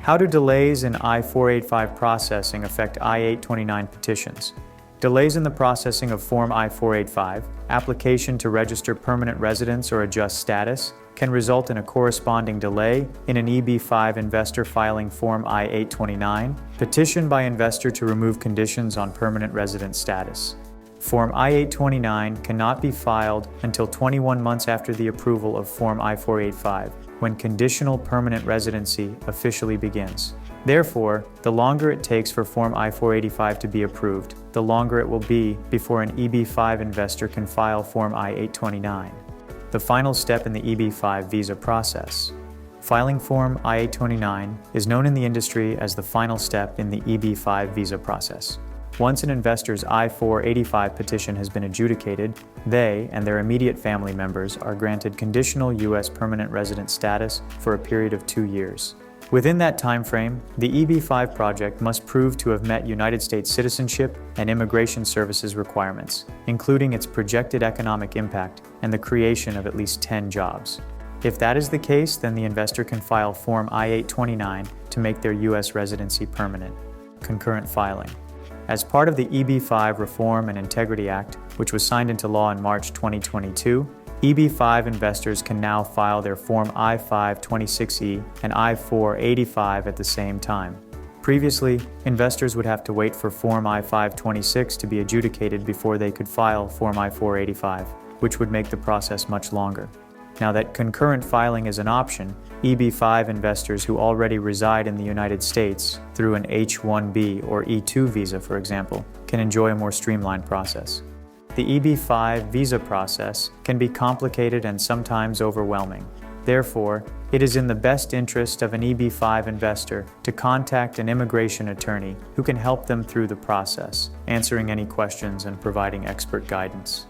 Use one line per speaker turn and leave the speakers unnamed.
How do delays in I-485 processing affect I-829 petitions? Delays in the processing of Form I-485, application to register permanent residence or adjust status, can result in a corresponding delay in an EB-5 investor filing Form I-829, petition by investor to remove conditions on permanent residence status. Form I-829 cannot be filed until 21 months after the approval of Form I-485, when conditional permanent residency officially begins. Therefore, the longer it takes for Form I-485 to be approved, the longer it will be before an EB-5 investor can file Form I-829. The final step in the EB-5 visa process. Filing Form I-829 is known in the industry as the final step in the EB-5 visa process. Once an investor's I-485 petition has been adjudicated, they and their immediate family members are granted conditional U.S. permanent resident status for a period of 2 years. Within that time frame, the EB-5 project must prove to have met United States citizenship and immigration services requirements, including its projected economic impact and the creation of at least 10 jobs. If that is the case, then the investor can file Form I-829 to make their U.S. residency permanent. Concurrent filing. As part of the EB-5 Reform and Integrity Act, which was signed into law in March 2022, EB-5 investors can now file their Form I-526E and I-485 at the same time. Previously, investors would have to wait for Form I-526 to be adjudicated before they could file Form I-485, which would make the process much longer. Now that concurrent filing is an option, EB-5 investors who already reside in the United States through an H-1B or E-2 visa, for example, can enjoy a more streamlined process. The EB-5 visa process can be complicated and sometimes overwhelming. Therefore, it is in the best interest of an EB-5 investor to contact an immigration attorney who can help them through the process, answering any questions and providing expert guidance.